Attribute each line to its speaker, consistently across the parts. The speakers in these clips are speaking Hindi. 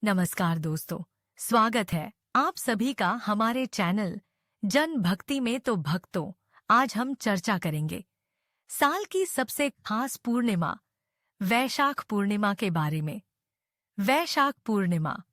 Speaker 1: नमस्कार दोस्तों, स्वागत है आप सभी का हमारे चैनल जन भक्ति में तो भक्तों। आज हम चर्चा करेंगे साल की सबसे खास पूर्णिमा वैशाख पूर्णिमा के बारे में। वैशाख पूर्णिमा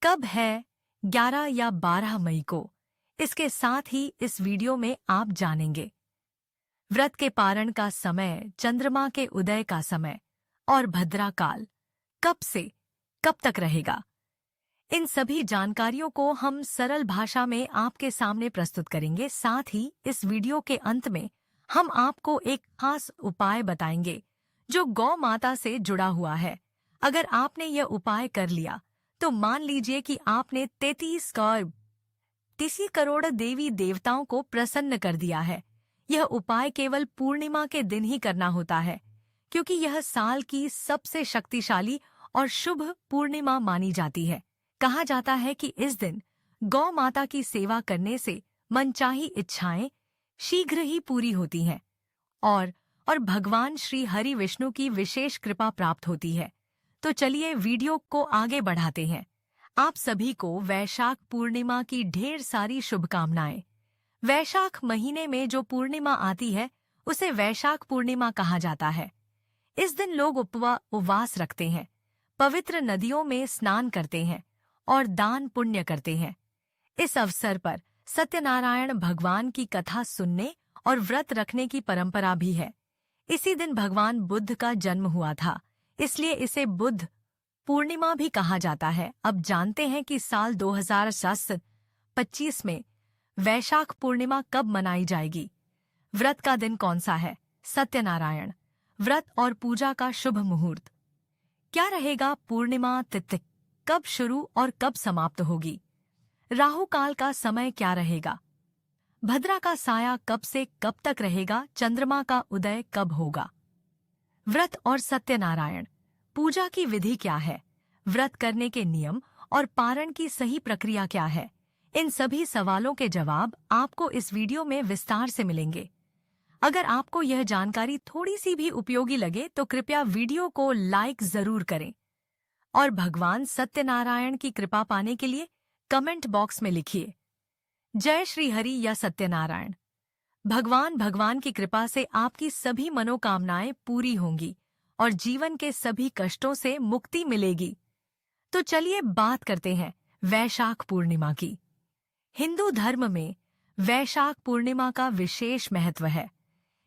Speaker 1: कब है? 11 या 12 मई को। इसके साथ ही इस वीडियो में आप जानेंगे व्रत के पारण का समय, चंद्रमा के उदय का समय और भद्रा काल कब से कब तक रहेगा। इन सभी जानकारियों को हम सरल भाषा में आपके सामने प्रस्तुत करेंगे। साथ ही इस वीडियो के अंत में हम आपको एक खास उपाय बताएंगे जो गौ माता से जुड़ा हुआ है। अगर आपने यह उपाय कर लिया तो मान लीजिए कि आपने 33 करोड़ देवी देवताओं को प्रसन्न कर दिया है। यह उपाय केवल पूर्णिमा के दिन ही करना होता है, क्योंकि यह साल की सबसे शक्तिशाली और शुभ पूर्णिमा मानी जाती है। कहा जाता है कि इस दिन गौ माता की सेवा करने से मनचाही इच्छाएं शीघ्र ही पूरी होती हैं और भगवान श्री हरि विष्णु की विशेष कृपा प्राप्त होती है। तो चलिए वीडियो को आगे बढ़ाते हैं। आप सभी को वैशाख पूर्णिमा की ढेर सारी शुभकामनाएं। वैशाख महीने में जो पूर्णिमा आती है उसे वैशाख पूर्णिमा कहा जाता है। इस दिन लोग उपवास रखते हैं, पवित्र नदियों में स्नान करते हैं और दान पुण्य करते हैं। इस अवसर पर सत्यनारायण भगवान की कथा सुनने और व्रत रखने की परंपरा भी है। इसी दिन भगवान बुद्ध का जन्म हुआ था, इसलिए इसे बुद्ध पूर्णिमा भी कहा जाता है। अब जानते हैं कि साल 2025 में वैशाख पूर्णिमा कब मनाई जाएगी। व्रत का दिन कौन सा है? सत्यनारायण व्रत और पूजा का शुभ मुहूर्त क्या रहेगा? पूर्णिमा तिथि कब शुरू और कब समाप्त होगी? राहु काल का समय क्या रहेगा? भद्रा का साया कब से कब तक रहेगा? चंद्रमा का उदय कब होगा? व्रत और सत्यनारायण पूजा की विधि क्या है? व्रत करने के नियम और पारण की सही प्रक्रिया क्या है? इन सभी सवालों के जवाब आपको इस वीडियो में विस्तार से मिलेंगे। अगर आपको यह जानकारी थोड़ी सी भी उपयोगी लगे तो कृपया वीडियो को लाइक जरूर करें और भगवान सत्यनारायण की कृपा पाने के लिए कमेंट बॉक्स में लिखिए जय श्री हरि या सत्यनारायण। भगवान की कृपा से आपकी सभी मनोकामनाएं पूरी होंगी और जीवन के सभी कष्टों से मुक्ति मिलेगी। तो चलिए बात करते हैं वैशाख पूर्णिमा की। हिंदू धर्म में वैशाख पूर्णिमा का विशेष महत्व है।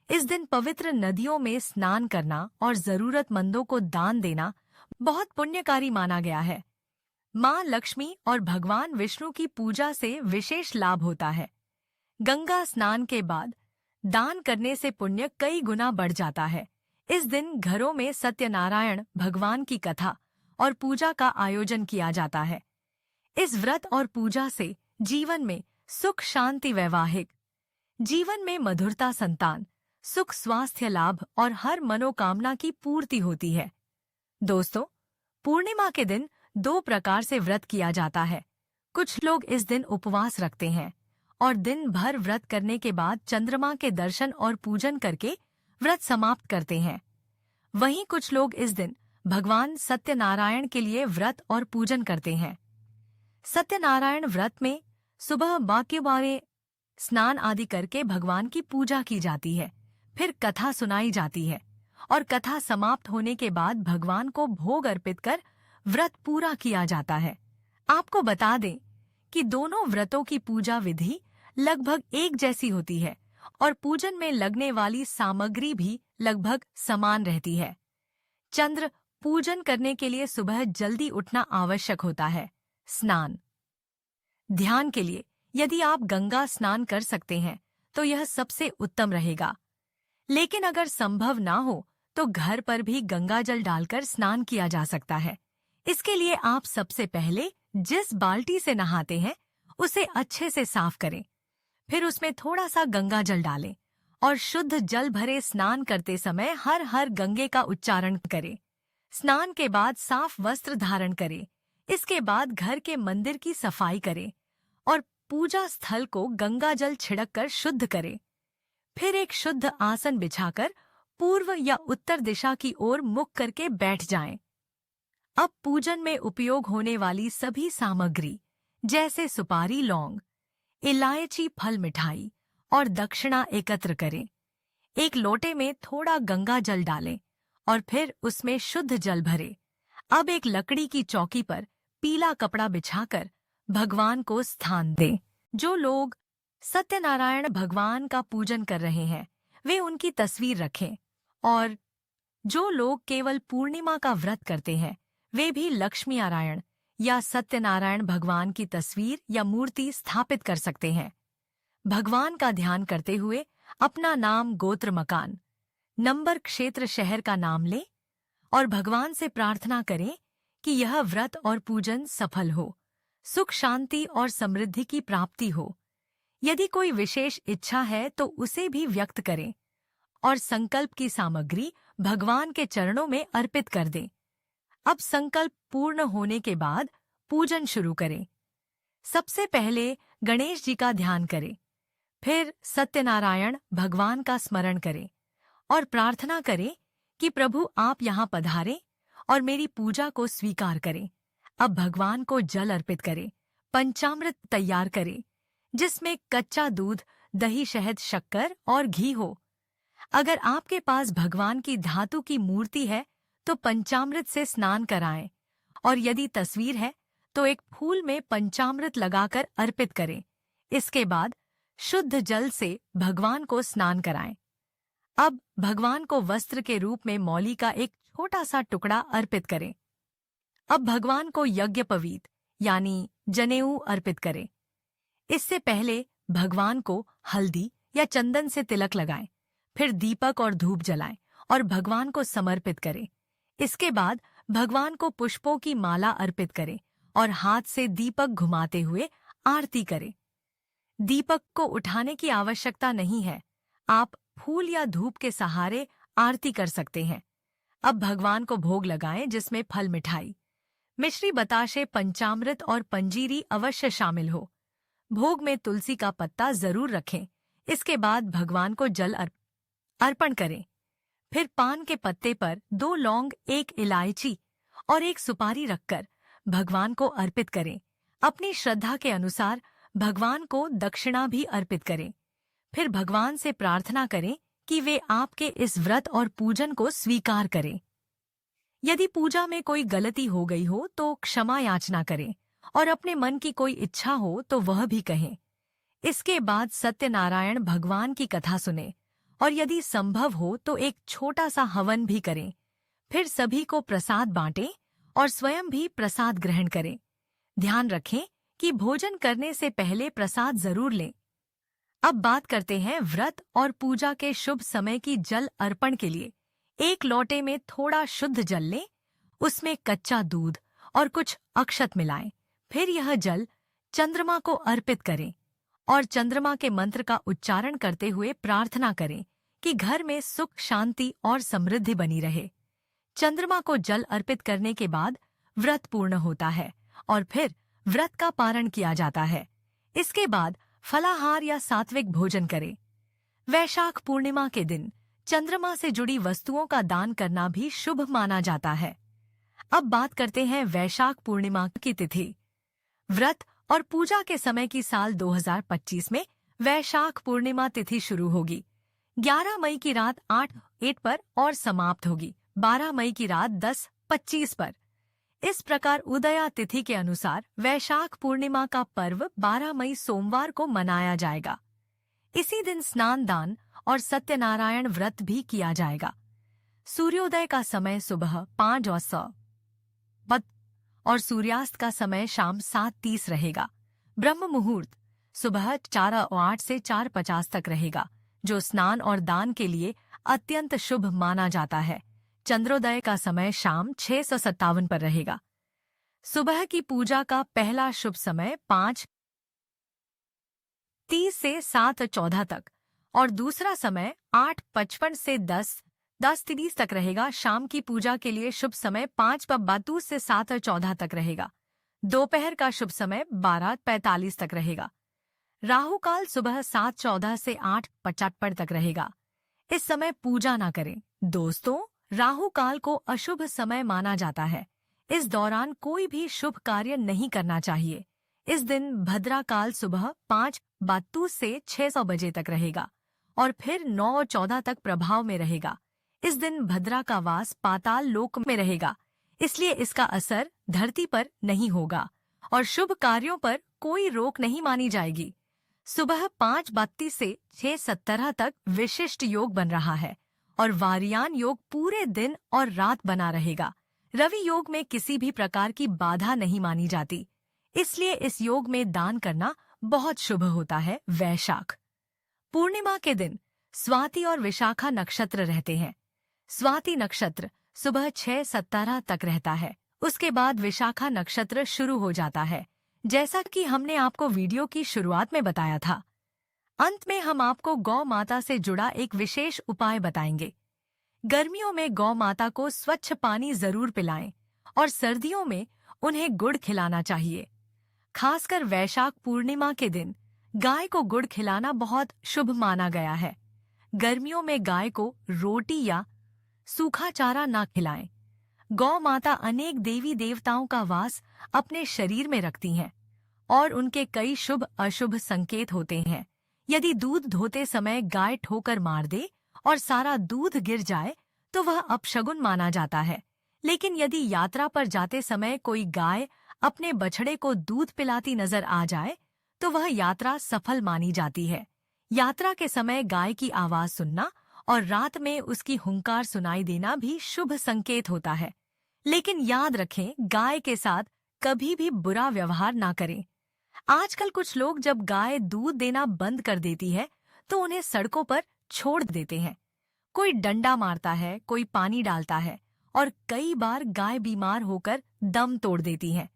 Speaker 1: इस दिन पवित्र नदियों में स्नान करना और जरूरतमंदों को दान देना बहुत पुण्यकारी माना गया है। मां लक्ष्मी और भगवान विष्णु की पूजा से विशेष लाभ होता है। गंगा स्नान के बाद दान करने से पुण्य कई गुना बढ़ जाता है। इस दिन घरों में सत्यनारायण भगवान की कथा और पूजा का आयोजन किया जाता है। इस व्रत और पूजा से जीवन में सुख शांति, वैवाहिक जीवन में मधुरता, संतान सुख, स्वास्थ्य लाभ और हर मनोकामना की पूर्ति होती है। दोस्तों, पूर्णिमा के दिन 2 प्रकार से व्रत किया जाता है। कुछ लोग इस दिन उपवास रखते हैं और दिन भर व्रत करने के बाद चंद्रमा के दर्शन और पूजन करके व्रत समाप्त करते हैं। वहीं कुछ लोग इस दिन भगवान सत्यनारायण के लिए व्रत और पूजन करते हैं। सत्यनारायण व्रत में सुबह बाके स्नान आदि करके भगवान की पूजा की जाती है, फिर कथा सुनाई जाती है और कथा समाप्त होने के बाद भगवान को भोग अर्पित कर व्रत पूरा किया जाता है। आपको बता दें कि दोनों व्रतों की पूजा विधि लगभग एक जैसी होती है और पूजन में लगने वाली सामग्री भी लगभग समान रहती है। चंद्र पूजन करने के लिए सुबह जल्दी उठना आवश्यक होता है। स्नान ध्यान के लिए यदि आप गंगा स्नान कर सकते हैं तो यह सबसे उत्तम रहेगा, लेकिन अगर संभव ना हो तो घर पर भी गंगा जल डालकर स्नान किया जा सकता है। इसके लिए आप सबसे पहले जिस बाल्टी से नहाते हैं उसे अच्छे से साफ करें, फिर उसमें थोड़ा सा गंगा जल डालें और शुद्ध जल भरे स्नान करते समय हर हर गंगे का उच्चारण करें। स्नान के बाद साफ वस्त्र धारण करें। इसके बाद घर के मंदिर की सफाई करें और पूजा स्थल को गंगा जल छिड़क कर शुद्ध करें। फिर एक शुद्ध आसन बिछाकर पूर्व या उत्तर दिशा की ओर मुख करके बैठ जाएं। अब पूजन में उपयोग होने वाली सभी सामग्री जैसे सुपारी, लौंग, इलायची, फल, मिठाई और दक्षिणा एकत्र करें। एक लोटे में थोड़ा गंगा जल डालें और फिर उसमें शुद्ध जल भरें। अब एक लकड़ी की चौकी पर पीला कपड़ा बिछाकर भगवान को स्थान दें। जो लोग सत्यनारायण भगवान का पूजन कर रहे हैं वे उनकी तस्वीर रखें, और जो लोग केवल पूर्णिमा का व्रत करते हैं वे भी लक्ष्मी नारायण या सत्यनारायण भगवान की तस्वीर या मूर्ति स्थापित कर सकते हैं। भगवान का ध्यान करते हुए अपना नाम, गोत्र, मकान, नंबर, क्षेत्र, शहर का नाम लें और भगवान से प्रार्थना करें कि यह व्रत और पूजन सफल हो, सुख, शांति और समृद्धि की प्राप्ति हो। यदि कोई विशेष इच्छा है तो उसे भी व्यक्त करें और संकल्प की सामग्री भगवान के चरणों में अर्पित कर दें। अब संकल्प पूर्ण होने के बाद पूजन शुरू करें। सबसे पहले गणेश जी का ध्यान करें, फिर सत्यनारायण भगवान का स्मरण करें और प्रार्थना करें कि प्रभु आप यहाँ पधारें और मेरी पूजा को स्वीकार करें। अब भगवान को जल अर्पित करें। पंचामृत तैयार करें जिसमें कच्चा दूध, दही, शहद, शक्कर और घी हो। अगर आपके पास भगवान की धातु की मूर्ति है तो पंचामृत से स्नान कराएं, और यदि तस्वीर है तो एक फूल में पंचामृत लगाकर अर्पित करें। इसके बाद शुद्ध जल से भगवान को स्नान कराएं। अब भगवान को वस्त्र के रूप में मौली का एक छोटा सा टुकड़ा अर्पित करें। अब भगवान को यज्ञोपवीत यानी जनेऊ अर्पित करें। इससे पहले भगवान को हल्दी या चंदन से तिलक लगाएं, फिर दीपक और धूप जलाएं और भगवान को समर्पित करें। इसके बाद भगवान को पुष्पों की माला अर्पित करें और हाथ से दीपक घुमाते हुए आरती करें। दीपक को उठाने की आवश्यकता नहीं है, आप फूल या धूप के सहारे आरती कर सकते हैं। अब भगवान को भोग लगाएं जिसमें फल, मिठाई, मिश्री, बताशे, पंचामृत और पंजीरी अवश्य शामिल हो। भोग में तुलसी का पत्ता जरूर रखें। इसके बाद भगवान को जल अर्पण करें। फिर पान के पत्ते पर 2 लौंग, 1 इलायची और 1 सुपारी रखकर भगवान को अर्पित करें। अपनी श्रद्धा के अनुसार भगवान को दक्षिणा भी अर्पित करें। फिर भगवान से प्रार्थना करें कि वे आपके इस व्रत और पूजन को स्वीकार करें। यदि पूजा में कोई गलती हो गई हो तो क्षमा याचना करें और अपने मन की कोई इच्छा हो तो वह भी कहें। इसके बाद सत्यनारायण भगवान की कथा सुने और यदि संभव हो तो एक छोटा सा हवन भी करें। फिर सभी को प्रसाद बांटें और स्वयं भी प्रसाद ग्रहण करें। ध्यान रखें कि भोजन करने से पहले प्रसाद जरूर लें। अब बात करते हैं व्रत और पूजा के शुभ समय की। जल अर्पण के लिए एक लोटे में थोड़ा शुद्ध जल लें, उसमें कच्चा दूध और कुछ अक्षत मिलाएं। फिर यह जल चंद्रमा को अर्पित करें और चंद्रमा के मंत्र का उच्चारण करते हुए प्रार्थना करें कि घर में सुख, शांति और समृद्धि बनी रहे। चंद्रमा को जल अर्पित करने के बाद व्रत पूर्ण होता है और फिर व्रत का पारण किया जाता है। इसके बाद फलाहार या सात्विक भोजन करें। वैशाख पूर्णिमा के दिन चंद्रमा से जुड़ी वस्तुओं का दान करना भी शुभ माना जाता है। अब बात करते हैं वैशाख पूर्णिमा की तिथि। व्रत और पूजा के समय की साल 2025 में वैशाख पूर्णिमा तिथि शुरू होगी 11 मई की रात 8 पर और समाप्त होगी 12 मई की रात 10:25 पर। इस प्रकार उदया तिथि के अनुसार वैशाख पूर्णिमा का पर्व 12 मई सोमवार को मनाया जाएगा। इसी दिन स्नान दान और सत्यनारायण व्रत भी किया जाएगा। सूर्योदय का समय सुबह 5:09 और सूर्यास्त का समय शाम 7:30 रहेगा। ब्रह्म मुहूर्त सुबह 4:08 से 4:50 तक रहेगा, जो स्नान और दान के लिए अत्यंत शुभ माना जाता है। चंद्रोदय का समय शाम 6:57 पर रहेगा। सुबह की पूजा का पहला शुभ समय 5:30 से 7:14 तक और दूसरा समय 8:55 से 10:30 तक रहेगा। शाम की पूजा के लिए शुभ समय 5:32 से 7:14 तक रहेगा। दोपहर का शुभ समय 12:45 तक रहेगा। राहु काल सुबह 7:14 से 8:75 तक रहेगा। इस समय पूजा ना करें। दोस्तों, राहु काल को अशुभ समय माना जाता है, इस दौरान कोई भी शुभ कार्य नहीं करना चाहिए। इस दिन भद्रा काल सुबह 5:32 से 600 बजे तक रहेगा और फिर 9:14 तक प्रभाव में रहेगा। इस दिन भद्रा का वास पाताल लोक में रहेगा, इसलिए इसका असर धरती पर नहीं होगा और शुभ कार्यों पर कोई रोक नहीं मानी जाएगी। सुबह 5:32 से 6:17 तक विशिष्ट योग बन रहा है और वारियान योग पूरे दिन और रात बना रहेगा। रवि योग में किसी भी प्रकार की बाधा नहीं मानी जाती, इसलिए इस योग में दान करना बहुत शुभ होता है। वैशाख पूर्णिमा के दिन स्वाति और विशाखा नक्षत्र रहते हैं। स्वाति नक्षत्र सुबह 6:17 तक रहता है, उसके बाद विशाखा नक्षत्र शुरू हो जाता है, जैसा कि हमने आपको वीडियो की शुरुआत में बताया था। अंत में हम आपको गौ माता से जुड़ा एक विशेष उपाय बताएंगे। गर्मियों में गौ माता को स्वच्छ पानी जरूर पिलाएं और सर्दियों में उन्हें गुड़ खिलाना चाहिए। खासकर वैशाख पूर्णिमा के दिन गाय को गुड़ खिलाना बहुत शुभ माना गया है। गर्मियों में गाय को रोटी या सूखा चारा ना खिलाएं। गौ माता अनेक देवी देवताओं का वास अपने शरीर में रखती हैं और उनके कई शुभ अशुभ संकेत होते हैं। यदि दूध धोते समय गाय ठोकर मार दे और सारा दूध गिर जाए तो वह अपशगुन माना जाता है, लेकिन यदि यात्रा पर जाते समय कोई गाय अपने बछड़े को दूध पिलाती नजर आ जाए तो वह यात्रा सफल मानी जाती है। यात्रा के समय गाय की आवाज सुनना और रात में उसकी हुंकार सुनाई देना भी शुभ संकेत होता है, लेकिन याद रखें गाय के साथ कभी भी बुरा व्यवहार ना करें। आजकल कुछ लोग जब गाय दूध देना बंद कर देती है तो उन्हें सड़कों पर छोड़ देते हैं। कोई डंडा मारता है, कोई पानी डालता है और कई बार गाय बीमार होकर दम तोड़ देती है।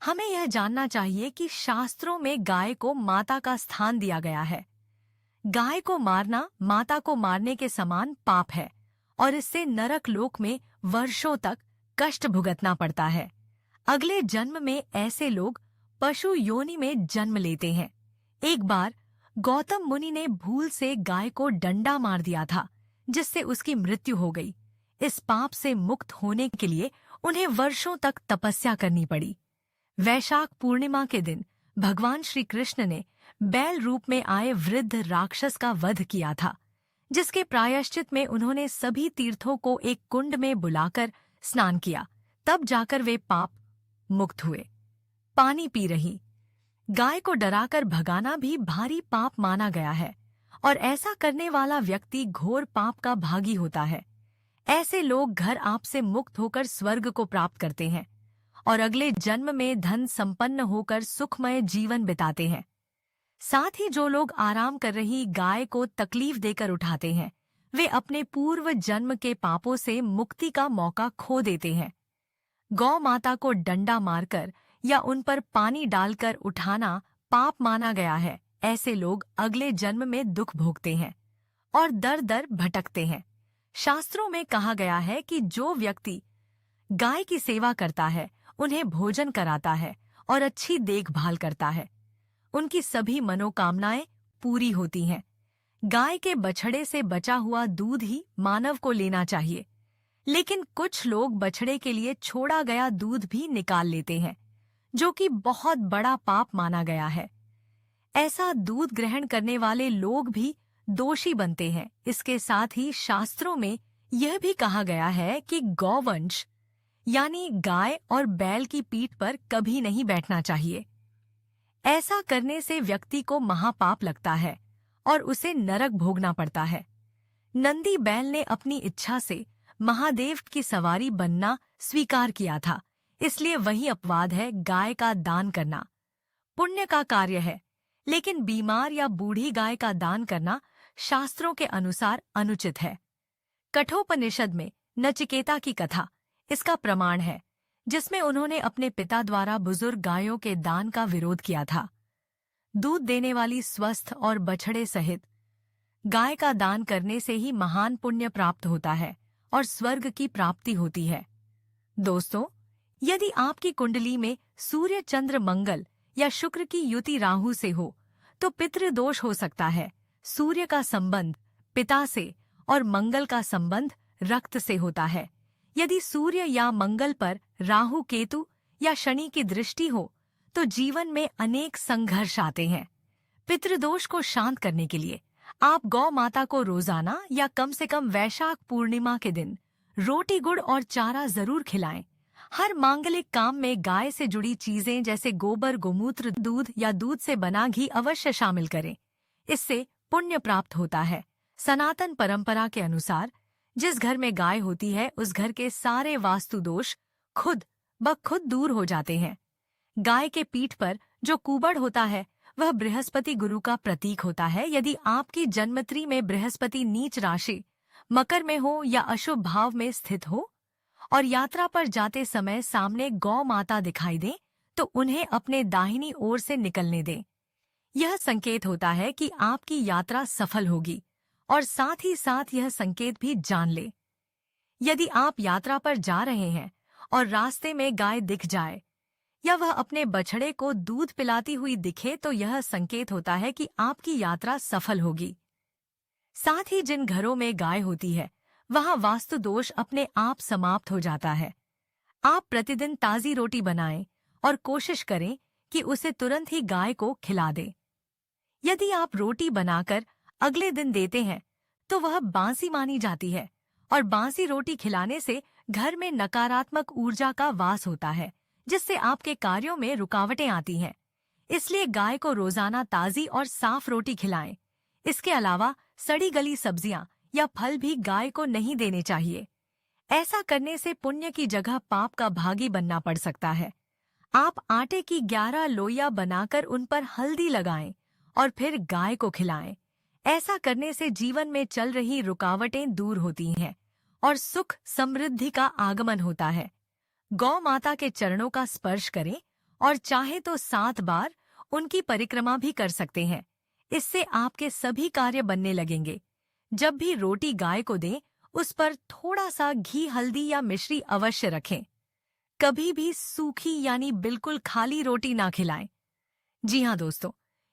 Speaker 1: हमें यह जानना चाहिए कि शास्त्रों में गाय को माता का स्थान दिया गया है। गाय को मारना माता को मारने के समान पाप है और इससे नरक लोक में वर्षों तक कष्ट भुगतना पड़ता है। अगले जन्म में ऐसे लोग पशु योनि में जन्म लेते हैं। एक बार गौतम मुनि ने भूल से गाय को डंडा मार दिया था, जिससे उसकी मृत्यु हो गई। इस पाप से मुक्त होने के लिए उन्हें वर्षों तक तपस्या करनी पड़ी। वैशाख पूर्णिमा के दिन भगवान श्री कृष्ण ने बैल रूप में आए वृद्ध राक्षस का वध किया था, जिसके प्रायश्चित में उन्होंने सभी तीर्थों को एक कुंड में बुलाकर स्नान किया। तब जाकर वे पाप मुक्त हुए। पानी पी रही गाय को डराकर भगाना भी भारी पाप माना गया है और ऐसा करने वाला व्यक्ति घोर पाप का भागी होता है। ऐसे लोग घर आप से मुक्त होकर स्वर्ग को प्राप्त करते हैं और अगले जन्म में धन संपन्न होकर सुखमय जीवन बिताते हैं। साथ ही जो लोग आराम कर रही गाय को तकलीफ देकर उठाते हैं, वे अपने पूर्व जन्म के पापों से मुक्ति का मौका खो देते हैं। गौ माता को डंडा मारकर या उन पर पानी डालकर उठाना पाप माना गया है। ऐसे लोग अगले जन्म में दुख भोगते हैं और दर दर भटकते हैं। शास्त्रों में कहा गया है कि जो व्यक्ति गाय की सेवा करता है, उन्हें भोजन कराता है और अच्छी देखभाल करता है, उनकी सभी मनोकामनाएं पूरी होती हैं। गाय के बछड़े से बचा हुआ दूध ही मानव को लेना चाहिए, लेकिन कुछ लोग बछड़े के लिए छोड़ा गया दूध भी निकाल लेते हैं, जो कि बहुत बड़ा पाप माना गया है। ऐसा दूध ग्रहण करने वाले लोग भी दोषी बनते हैं। इसके साथ ही शास्त्रों में यह भी कहा गया है कि गौवंश यानी गाय और बैल की पीठ पर कभी नहीं बैठना चाहिए। ऐसा करने से व्यक्ति को महापाप लगता है और उसे नरक भोगना पड़ता है। नंदी बैल ने अपनी इच्छा से महादेव की सवारी बनना स्वीकार किया था, इसलिए वही अपवाद है। गाय का दान करना पुण्य का कार्य है, लेकिन बीमार या बूढ़ी गाय का दान करना शास्त्रों के अनुसार अनुचित है। कठोपनिषद में नचिकेता की कथा इसका प्रमाण है, जिसमें उन्होंने अपने पिता द्वारा बुजुर्ग गायों के दान का विरोध किया था। दूध देने वाली स्वस्थ और बछड़े सहित गाय का दान करने से ही महान पुण्य प्राप्त होता है और स्वर्ग की प्राप्ति होती है। दोस्तों, यदि आपकी कुंडली में सूर्य चंद्र मंगल या शुक्र की युति राहु से हो तो पितृदोष हो सकता है। सूर्य का संबंध पिता से और मंगल का संबंध रक्त से होता है। यदि सूर्य या मंगल पर राहु केतु या शनि की दृष्टि हो तो जीवन में अनेक संघर्ष आते हैं। पितृदोष को शांत करने के लिए आप गौ माता को रोजाना या कम से कम वैशाख पूर्णिमा के दिन रोटी गुड़ और चारा जरूर खिलाएं। हर मांगलिक काम में गाय से जुड़ी चीजें जैसे गोबर, गोमूत्र, दूध या दूध से बना घी अवश्य शामिल करें। इससे पुण्य प्राप्त होता है। सनातन परंपरा के अनुसार जिस घर में गाय होती है उस घर के सारे वास्तु दोष खुद ब खुद दूर हो जाते हैं। गाय के पीठ पर जो कुबड़ होता है वह बृहस्पति गुरु का प्रतीक होता है। यदि आपकी जन्मत्री में बृहस्पति नीच राशि मकर में हो या अशुभ भाव में स्थित हो और यात्रा पर जाते समय सामने गौ माता दिखाई दे तो उन्हें अपने दाहिनी ओर से निकलने दें। यह संकेत होता है कि आपकी यात्रा सफल होगी और साथ ही साथ यह संकेत भी जान ले। यदि आप यात्रा पर जा रहे हैं और रास्ते में गाय दिख जाए या वह अपने बछड़े को दूध पिलाती हुई दिखे तो यह संकेत होता है कि आपकी यात्रा सफल होगी। साथ ही जिन घरों में गाय होती है वहां वास्तु दोष अपने आप समाप्त हो जाता है। आप प्रतिदिन ताज़ी रोटी बनाएं और कोशिश करें कि उसे तुरंत ही गाय को खिला दें। यदि आप रोटी बनाकर अगले दिन देते हैं तो वह बासी मानी जाती है और बासी रोटी खिलाने से घर में नकारात्मक ऊर्जा का वास होता है, जिससे आपके कार्यों में रुकावटें आती हैं। इसलिए गाय को रोजाना ताज़ी और साफ रोटी खिलाएं। इसके अलावा सड़ी गली सब्जियां या फल भी गाय को नहीं देने चाहिए। ऐसा करने से पुण्य की जगह पाप का भागी बनना पड़ सकता है। आप आटे की 11 लोइयां बनाकर उन पर हल्दी लगाएं और फिर गाय को खिलाएं। ऐसा करने से जीवन में चल रही रुकावटें दूर होती हैं और सुख समृद्धि का आगमन होता है। गौ माता के चरणों का स्पर्श करें और चाहे तो 7 बार उनकी परिक्रमा भी कर सकते हैं। इससे आपके सभी कार्य बनने लगेंगे। जब भी रोटी गाय को दें उस पर थोड़ा सा घी, हल्दी या मिश्री अवश्य रखें। कभी भी सूखी यानी बिल्कुल खाली रोटी ना खिलाएं। जी हाँ दोस्तों,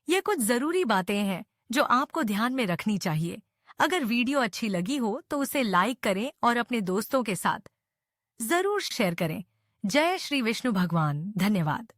Speaker 1: ये कुछ जरूरी बातें हैं जो आपको ध्यान में रखनी चाहिए। अगर वीडियो अच्छी लगी हो तो उसे लाइक करें और अपने दोस्तों के साथ जरूर शेयर करें। जय श्री विष्णु भगवान। धन्यवाद।